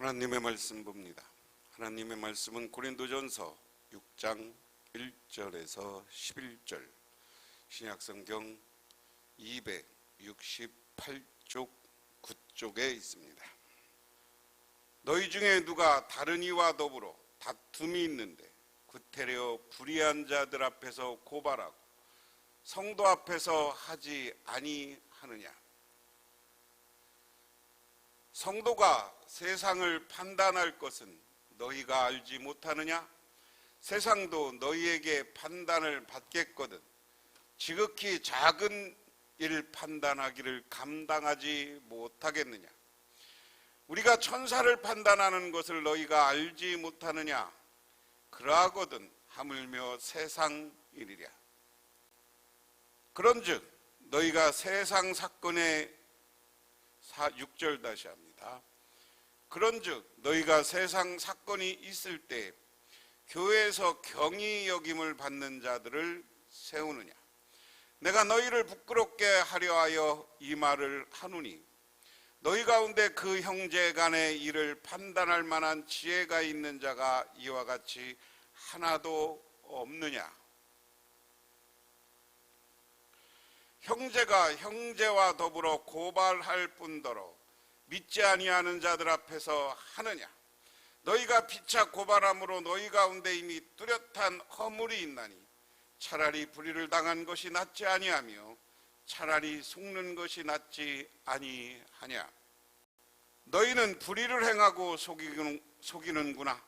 하나님의 말씀 봅니다. 하나님의 말씀은 고린도전서 6장 1절에서 11절, 신약성경 268쪽 9쪽에 있습니다. 너희 중에 누가 다른 이와 더불어 다툼이 있는데 구태려 불의한 자들 앞에서 고발하고 성도 앞에서 하지 아니하느냐? 성도가 세상을 판단할 것은 너희가 알지 못하느냐? 세상도 너희에게 판단을 받겠거든 지극히 작은 일 판단하기를 감당하지 못하겠느냐? 우리가 천사를 판단하는 것을 너희가 알지 못하느냐? 그러하거든 하물며 세상 일이랴. 그런즉 너희가 세상 사건에 6절 다시 합니다. 그런즉 너희가 세상 사건이 있을 때 교회에서 경히 여김을 받는 자들을 세우느냐? 내가 너희를 부끄럽게 하려 하여 이 말을 하노니 너희 가운데 그 형제 간의 일을 판단할 만한 지혜가 있는 자가 이와 같이 하나도 없느냐? 형제가 형제와 더불어 고발할 뿐더러 믿지 아니하는 자들 앞에서 하느냐? 너희가 피차 고발함으로 너희 가운데 이미 뚜렷한 허물이 있나니 차라리 불의를 당한 것이 낫지 아니하며 차라리 속는 것이 낫지 아니하냐? 너희는 불의를 행하고 속이는구나.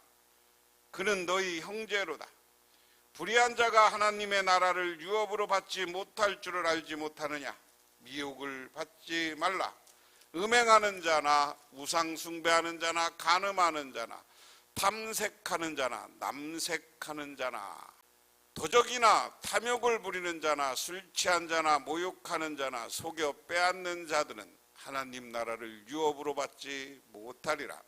그는 너희 형제로다. 불의한 자가 하나님의 나라를 유업으로 받지 못할 줄을 알지 못하느냐? 미혹을 받지 말라. 음행하는 자나 우상 숭배하는 자나 간음하는 자나 탐색하는 자나 남색하는 자나 도적이나 탐욕을 부리는 자나 술 취한 자나 모욕하는 자나 속여 빼앗는 자들은 하나님 나라를 유업으로 받지 못하리라.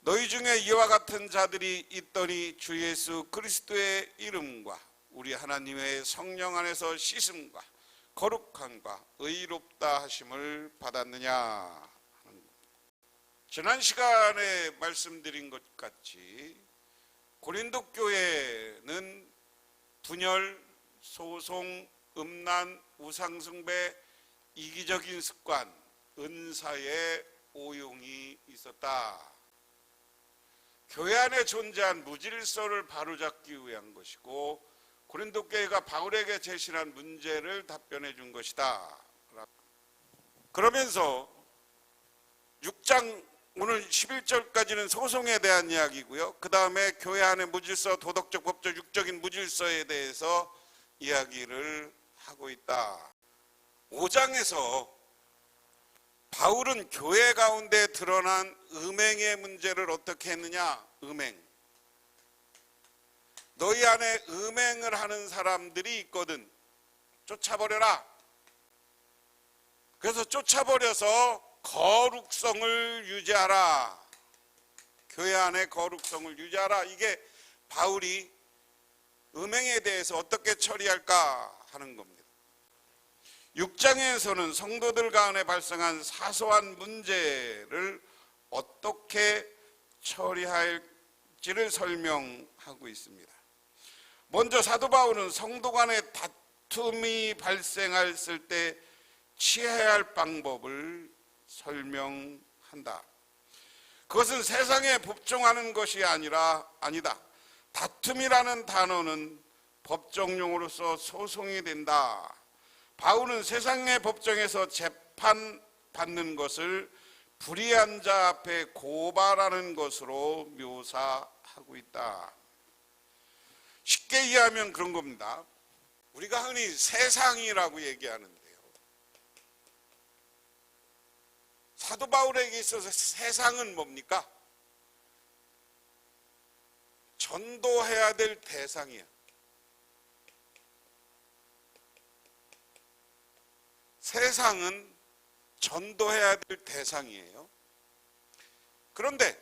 너희 중에 이와 같은 자들이 있더니 주 예수 그리스도의 이름과 우리 하나님의 성령 안에서 씻음과 거룩함과 의롭다 하심을 받았느냐? 지난 시간에 말씀드린 것 같이 고린도 교회는 분열, 소송, 음란, 우상숭배, 이기적인 습관, 은사의 오용이 있었다. 교회 안에 존재한 무질서를 바로잡기 위한 것이고 고린도 교회가 바울에게 제시한 문제를 답변해 준 것이다. 그러면서 6장 오늘 11절까지는 소송에 대한 이야기고요. 그 다음에 교회 안의 무질서, 도덕적, 법적, 육적인 무질서에 대해서 이야기를 하고 있다. 5장에서 바울은 교회 가운데 드러난 음행의 문제를 어떻게 했느냐? 음행. 너희 안에 음행을 하는 사람들이 있거든. 쫓아버려라. 그래서 쫓아버려서 거룩성을 유지하라. 교회 안에 거룩성을 유지하라. 이게 바울이 음행에 대해서 어떻게 처리할까 하는 겁니다. 6장에서는 성도들 가운데 발생한 사소한 문제를 어떻게 처리할지를 설명하고 있습니다. 먼저 사도 바울은 성도 간의 다툼이 발생했을 때 취해야 할 방법을 설명한다. 그것은 세상에 복종하는 것이 아니다. 다툼이라는 단어는 법정용어로서 소송이 된다. 바울은 세상의 법정에서 재판받는 것을 불의한 자 앞에 고발하는 것으로 묘사하고 있다. 쉽게 이해하면 그런 겁니다. 우리가 흔히 세상이라고 얘기하는데요. 사도 바울에게 있어서 세상은 뭡니까? 전도해야 될 대상이야. 세상은 전도해야 될 대상이에요. 그런데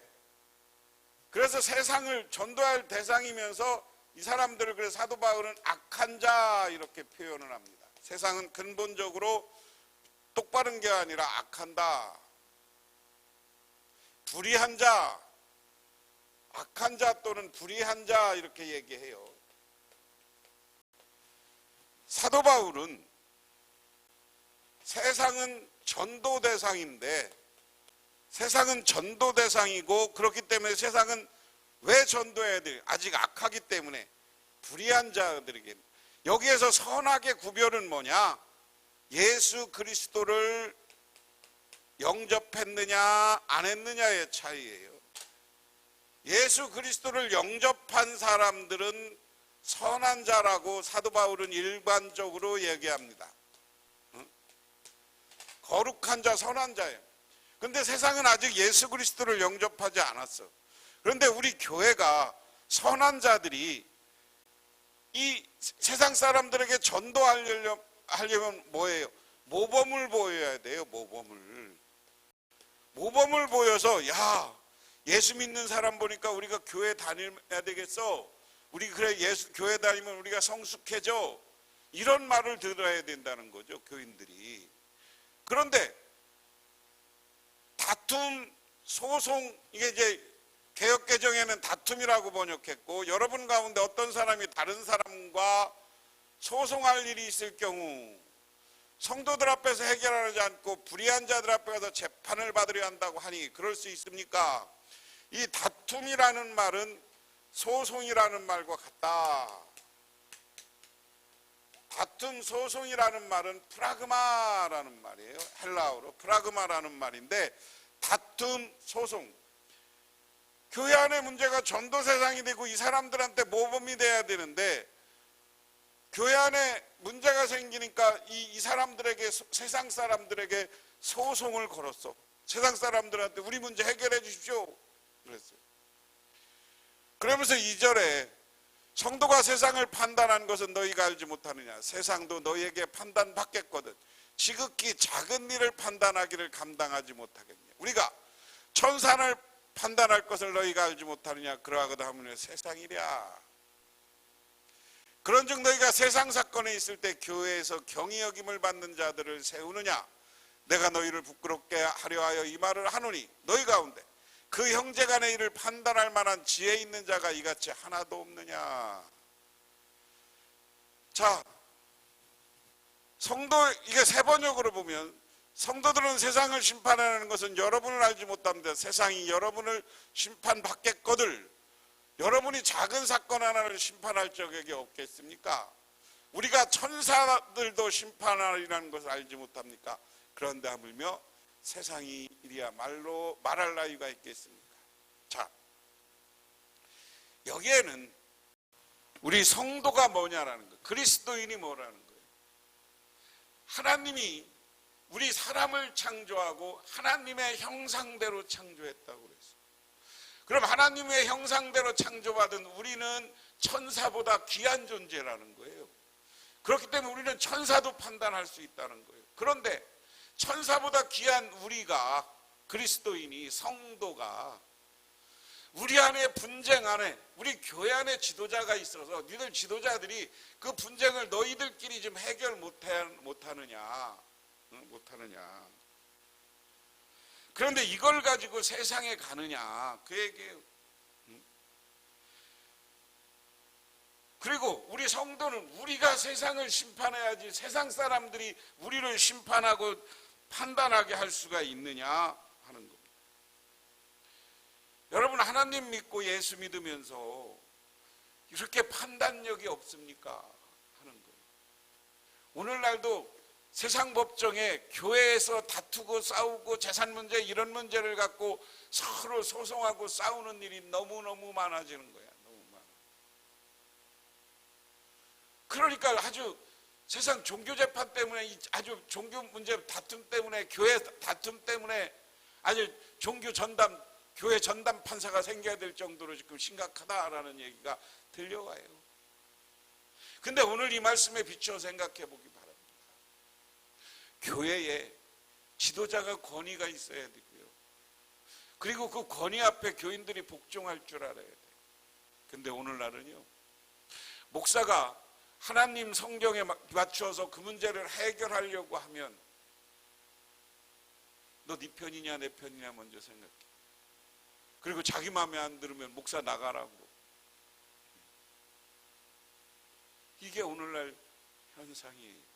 그래서 세상을 전도할 대상이면서 이 사람들을 그래서 사도 바울은 악한 자 이렇게 표현을 합니다. 세상은 근본적으로 똑바른 게 아니라 악한다. 불의한 자, 악한 자 또는 불의한 자 이렇게 얘기해요. 사도 바울은 세상은 전도 대상인데, 세상은 전도 대상이고, 그렇기 때문에 세상은 왜 전도해야 돼요? 아직 악하기 때문에 불의한 자들에게. 여기에서 선악의 구별은 뭐냐? 예수 그리스도를 영접했느냐 안 했느냐의 차이예요. 예수 그리스도를 영접한 사람들은 선한 자라고 사도 바울은 일반적으로 얘기합니다. 거룩한 자, 선한 자예요. 근데 세상은 아직 예수 그리스도를 영접하지 않았어. 그런데 우리 교회가 선한 자들이 이 세상 사람들에게 전도하려면 뭐예요? 모범을 보여야 돼요. 모범을 보여서, 야, 예수 믿는 사람 보니까 우리가 교회 다녀야 되겠어. 우리 그래 교회 다니면 우리가 성숙해져. 이런 말을 들어야 된다는 거죠, 교인들이. 그런데 다툼, 소송, 이게 이제 개역개정에는 다툼이라고 번역했고, 여러분 가운데 어떤 사람이 다른 사람과 소송할 일이 있을 경우 성도들 앞에서 해결하지 않고 불의한 자들 앞에 가서 재판을 받으려 한다고 하니 그럴 수 있습니까? 이 다툼이라는 말은 소송이라는 말과 같다. 다툼, 소송이라는 말은 프라그마라는 말이에요. 헬라어로 프라그마라는 말인데, 다툼, 소송. 교회 안에 문제가 전도 세상이 되고 이 사람들한테 모범이 돼야 되는데, 교회 안에 문제가 생기니까 이 사람들에게, 세상 사람들에게 소송을 걸었어. 세상 사람들한테 우리 문제 해결해 주십시오 그랬어요. 그러면서 2절에 성도가 세상을 판단한 것은 너희가 알지 못하느냐. 세상도 너희에게 판단받겠거든. 지극히 작은 일을 판단하기를 감당하지 못하겠냐. 우리가 천산을 판단할 것을 너희가 알지 못하느냐. 그러하거든 하면 세상이랴. 그런즉 너희가 세상 사건에 있을 때 교회에서 경히 여김을 받는 자들을 세우느냐. 내가 너희를 부끄럽게 하려 하여 이 말을 하노니 너희 가운데 그 형제간의 일을 판단할 만한 지혜 있는 자가 이같이 하나도 없느냐. 자, 성도, 이게 세 번역으로 보면 성도들은 세상을 심판하는 것은 여러분을 알지 못합니다. 세상이 여러분을 심판받겠거들 여러분이 작은 사건 하나를 심판할 자격이 없겠습니까? 우리가 천사들도 심판하리라는 것을 알지 못합니까? 그런데 하물며 세상이 이리야 말할 나위가 있겠습니까? 자, 여기에는 우리 성도가 뭐냐라는 거예요. 그리스도인이 뭐라는 거예요. 하나님이 우리 사람을 창조하고 하나님의 형상대로 창조했다고 그랬어요. 그럼 하나님의 형상대로 창조받은 우리는 천사보다 귀한 존재라는 거예요. 그렇기 때문에 우리는 천사도 판단할 수 있다는 거예요. 그런데 천사보다 귀한 우리가, 그리스도인이, 성도가 우리 안에 분쟁 안에, 우리 교회 안에 지도자가 있어서 니들 지도자들이 그 분쟁을 너희들끼리 좀 해결 못하느냐. 그런데 이걸 가지고 세상에 가느냐, 그 얘기예요. 그리고 우리 성도는 우리가 세상을 심판해야지 세상 사람들이 우리를 심판하고 판단하게 할 수가 있느냐 하는 겁니다. 여러분, 하나님 믿고 예수 믿으면서 이렇게 판단력이 없습니까? 하는 거예요. 오늘날도 세상 법정에 교회에서 다투고 싸우고 재산 문제, 이런 문제를 갖고 서로 소송하고 싸우는 일이 너무너무 많아지는 거야. 너무 많아. 그러니까 아주 세상 종교 재판 때문에, 아주 종교 문제 다툼 때문에, 교회 다툼 때문에 아주 종교 전담, 교회 전담 판사가 생겨야 될 정도로 지금 심각하다라는 얘기가 들려와요. 근데 오늘 이 말씀에 비추어 생각해 보기 바랍니다. 교회에 지도자가 권위가 있어야 되고요. 그리고 그 권위 앞에 교인들이 복종할 줄 알아야 돼요. 근데 오늘날은요, 목사가 하나님 성경에 맞추어서 그 문제를 해결하려고 하면 너 네 편이냐 내 편이냐 먼저 생각해. 그리고 자기 마음에 안 들으면 목사 나가라고. 이게 오늘날 현상이에요.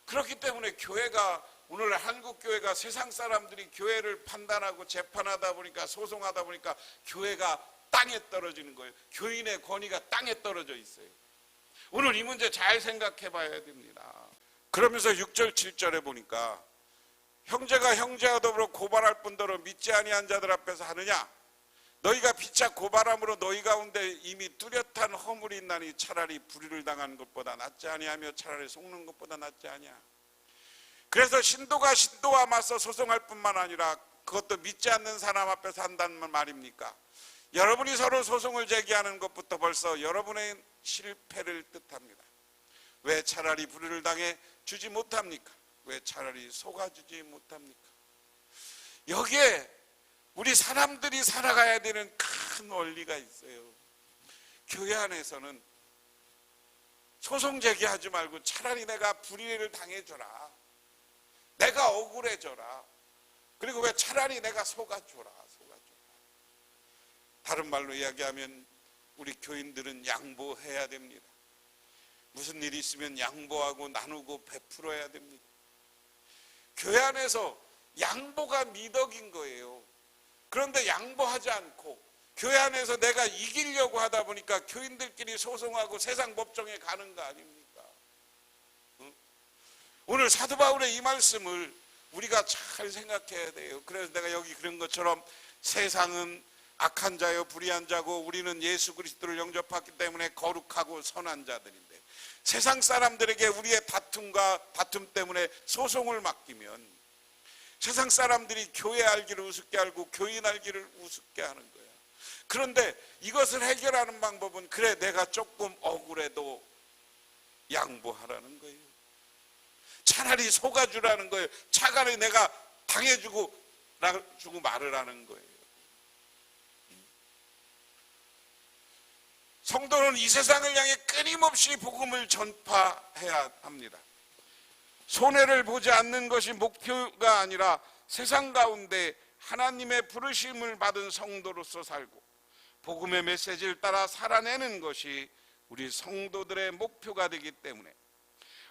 그렇기 때문에 교회가, 오늘날 한국 교회가 세상 사람들이 교회를 판단하고 재판하다 보니까, 소송하다 보니까 교회가 땅에 떨어지는 거예요. 교인의 권위가 땅에 떨어져 있어요. 오늘 이 문제 잘 생각해 봐야 됩니다. 그러면서 6절 7절에 보니까 형제가 형제와 더불어 고발할 뿐더러 믿지 아니한 자들 앞에서 하느냐? 너희가 피차 고발함으로 너희 가운데 이미 뚜렷한 허물이 있나니 차라리 불의를 당하는 것보다 낫지 아니하며 차라리 속는 것보다 낫지 아니하. 그래서 신도가 신도와 맞서 소송할 뿐만 아니라 그것도 믿지 않는 사람 앞에서 한다는 말입니까? 여러분이 서로 소송을 제기하는 것부터 벌써 여러분의 실패를 뜻합니다. 왜 차라리 불의를 당해 주지 못합니까? 왜 차라리 속아주지 못합니까? 여기에 우리 사람들이 살아가야 되는 큰 원리가 있어요. 교회 안에서는 소송 제기하지 말고 차라리 내가 불의를 당해줘라, 내가 억울해져라, 그리고 왜 차라리 내가 속아줘라. 다른 말로 이야기하면 우리 교인들은 양보해야 됩니다. 무슨 일이 있으면 양보하고 나누고 베풀어야 됩니다. 교회 안에서 양보가 미덕인 거예요. 그런데 양보하지 않고 교회 안에서 내가 이기려고 하다 보니까 교인들끼리 소송하고 세상 법정에 가는 거 아닙니까? 오늘 사도 바울의 이 말씀을 우리가 잘 생각해야 돼요. 그래서 내가 여기 그런 것처럼 세상은 악한 자요 불의한 자고 우리는 예수 그리스도를 영접했기 때문에 거룩하고 선한 자들인데, 세상 사람들에게 우리의 다툼 때문에 소송을 맡기면 세상 사람들이 교회 알기를 우습게 알고 교인 알기를 우습게 하는 거야. 그런데 이것을 해결하는 방법은, 그래 내가 조금 억울해도 양보하라는 거예요. 차라리 속아주라는 거예요. 차라리 내가 당해주고 말을 하는 거예요. 성도는 이 세상을 향해 끊임없이 복음을 전파해야 합니다. 손해를 보지 않는 것이 목표가 아니라 세상 가운데 하나님의 부르심을 받은 성도로서 살고 복음의 메시지를 따라 살아내는 것이 우리 성도들의 목표가 되기 때문에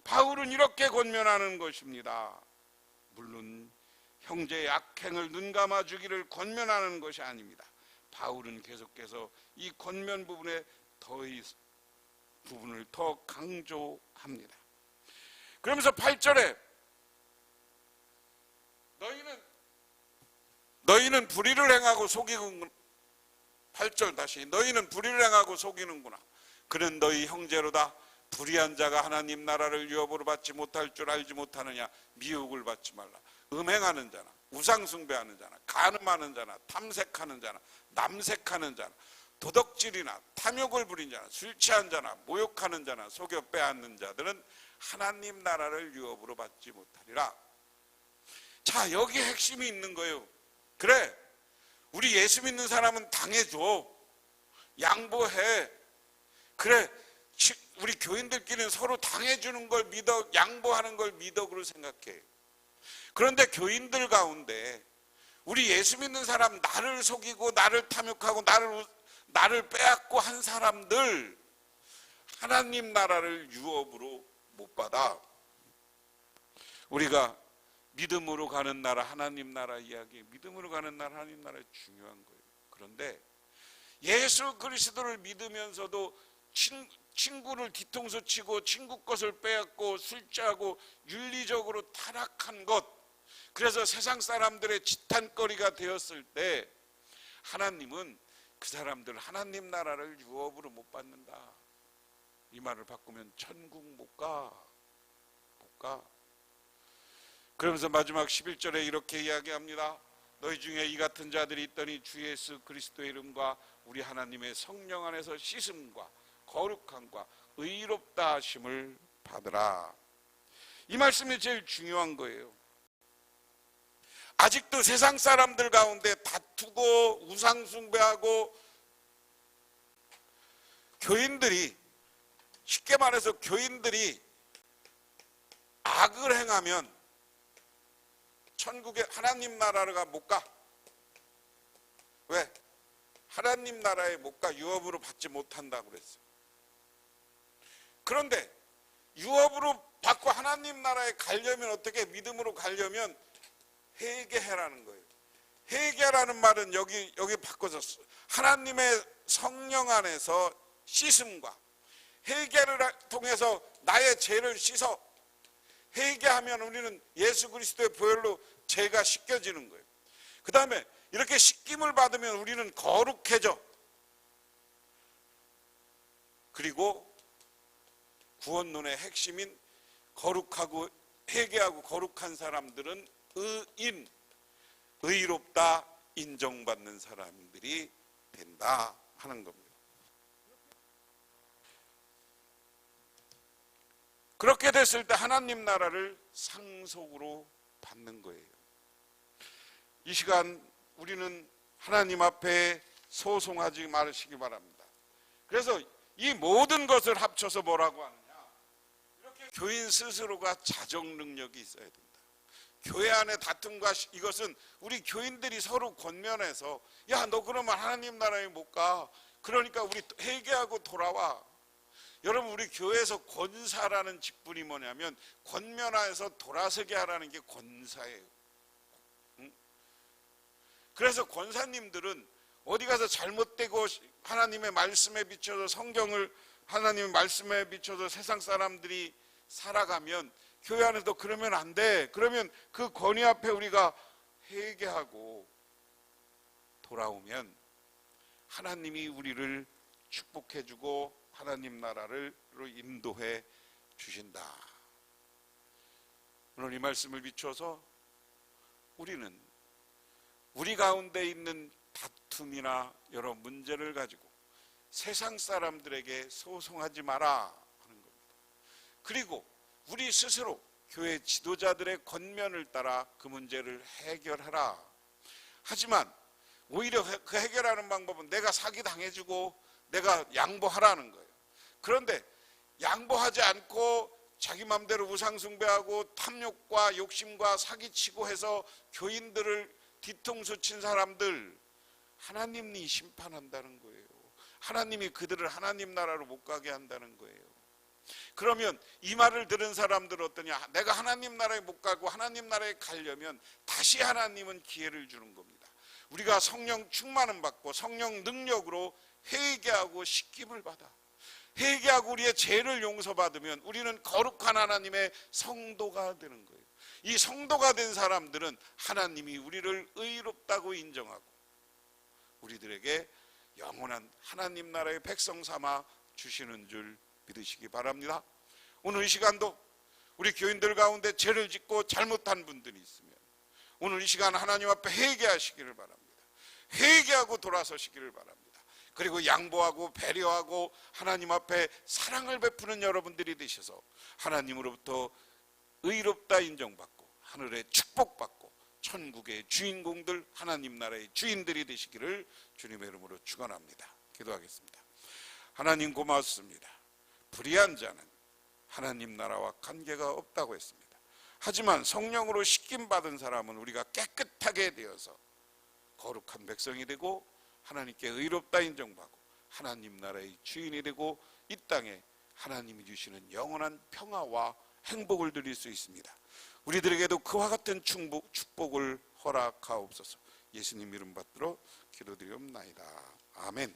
바울은 이렇게 권면하는 것입니다. 물론 형제의 악행을 눈감아 주기를 권면하는 것이 아닙니다. 바울은 계속해서 이 권면 부분을 더 강조합니다. 그러면서 8절에 너희는 불의를 행하고 속이는구나. 8절 다시, 너희는 불의를 행하고 속이는구나. 그는 너희 형제로다. 불의한 자가 하나님 나라를 유업으로 받지 못할 줄 알지 못하느냐. 미혹을 받지 말라. 음행하는 자나 우상 숭배하는 자나 간음하는 자나 탐색하는 자나 남색하는 자나 도덕질이나 탐욕을 부린 자나 술 취한 자나 모욕하는 자나 속여 빼앗는 자들은 하나님 나라를 유업으로 받지 못하리라. 자, 여기 핵심이 있는 거예요. 그래, 우리 예수 믿는 사람은 당해줘, 양보해. 그래, 우리 교인들끼리는 서로 당해주는 걸 미덕, 양보하는 걸 미덕으로 생각해. 그런데 교인들 가운데 우리 예수 믿는 사람, 나를 속이고 나를 탐욕하고 나를 빼앗고 한 사람들 하나님 나라를 유업으로 못 받아. 우리가 믿음으로 가는 나라, 하나님 나라 이야기, 믿음으로 가는 나라, 하나님 나라 중요한 거예요. 그런데 예수 그리스도를 믿으면서도 친구를 뒤통수 치고 친구 것을 빼앗고 술자고 윤리적으로 타락한 것, 그래서 세상 사람들의 지탄거리가 되었을 때 하나님은 그 사람들 하나님 나라를 유업으로 못 받는다. 이 말을 바꾸면 천국 못 가. 그러면서 마지막 11절에 이렇게 이야기합니다. 너희 중에 이 같은 자들이 있더니 주 예수 그리스도의 이름과 우리 하나님의 성령 안에서 씻음과 거룩함과 의롭다 하심을 받으라. 이 말씀이 제일 중요한 거예요. 아직도 세상 사람들 가운데 다투고 우상 숭배하고 교인들이, 쉽게 말해서 교인들이 악을 행하면 천국에 하나님 나라가 못 가. 왜? 하나님 나라의 못가 유업으로 받지 못한다고 그랬어요. 그런데 유업으로 받고 하나님 나라에 가려면 어떻게, 믿음으로 가려면 회개해라는 거예요. 회개라는 말은 여기 바꿔졌어. 하나님의 성령 안에서 씻음과 회개를 통해서 나의 죄를 씻어. 회개하면 우리는 예수 그리스도의 보혈로 죄가 씻겨지는 거예요. 그 다음에 이렇게 씻김을 받으면 우리는 거룩해져. 그리고 구원론의 핵심인 거룩하고 회개하고 거룩한 사람들은 의인, 의롭다 인정받는 사람들이 된다 하는 겁니다. 그렇게 됐을 때 하나님 나라를 상속으로 받는 거예요. 이 시간 우리는 하나님 앞에 소송하지 마시기 바랍니다. 그래서 이 모든 것을 합쳐서 뭐라고 하느냐, 이렇게 교인 스스로가 자정 능력이 있어야 된다. 교회 안의 다툼과 이것은 우리 교인들이 서로 권면해서, 야, 너 그러면 하나님 나라에 못 가. 그러니까 우리 회개하고 돌아와. 여러분, 우리 교회에서 권사라는 직분이 뭐냐면 권면하여서 돌아서게 하라는 게 권사예요. 그래서 권사님들은 어디 가서 잘못되고 하나님의 말씀에 비춰서, 성경을 하나님의 말씀에 비춰서 세상 사람들이 살아가면 교회 안에도 그러면 안 돼. 그러면 그 권위 앞에 우리가 회개하고 돌아오면 하나님이 우리를 축복해주고 하나님 나라로 인도해 주신다. 오늘 이 말씀을 비춰서 우리는 우리 가운데 있는 다툼이나 여러 문제를 가지고 세상 사람들에게 소송하지 마라 하는 겁니다. 그리고 우리 스스로 교회 지도자들의 권면을 따라 그 문제를 해결하라. 하지만 오히려 그 해결하는 방법은 내가 사기당해주고 내가 양보하라는 거예요. 그런데 양보하지 않고 자기 맘대로 우상숭배하고 탐욕과 욕심과 사기치고 해서 교인들을 뒤통수 친 사람들, 하나님이 심판한다는 거예요. 하나님이 그들을 하나님 나라로 못 가게 한다는 거예요. 그러면 이 말을 들은 사람들은 어떠냐? 내가 하나님 나라에 못 가고 하나님 나라에 가려면 다시 하나님은 기회를 주는 겁니다. 우리가 성령 충만을 받고 성령 능력으로 회개하고 씻김을 받아 회개하고 우리의 죄를 용서받으면 우리는 거룩한 하나님의 성도가 되는 거예요. 이 성도가 된 사람들은 하나님이 우리를 의롭다고 인정하고 우리들에게 영원한 하나님 나라의 백성 삼아 주시는 줄 믿으시기 바랍니다. 오늘 이 시간도 우리 교인들 가운데 죄를 짓고 잘못한 분들이 있으면 오늘 이 시간 하나님 앞에 회개하시기를 바랍니다. 회개하고 돌아서시기를 바랍니다. 그리고 양보하고 배려하고 하나님 앞에 사랑을 베푸는 여러분들이 되셔서 하나님으로부터 의롭다 인정받고 하늘의 축복받고 천국의 주인공들, 하나님 나라의 주인들이 되시기를 주님의 이름으로 축원합니다. 기도하겠습니다. 하나님 고맙습니다. 불의한 자는 하나님 나라와 관계가 없다고 했습니다. 하지만 성령으로 씻김 받은 사람은 우리가 깨끗하게 되어서 거룩한 백성이 되고 하나님께 의롭다 인정받고 하나님 나라의 주인이 되고 이 땅에 하나님이 주시는 영원한 평화와 행복을 누릴 수 있습니다. 우리들에게도 그와 같은 축복을 허락하옵소서. 예수님 이름 받들어 기도드리옵나이다. 아멘.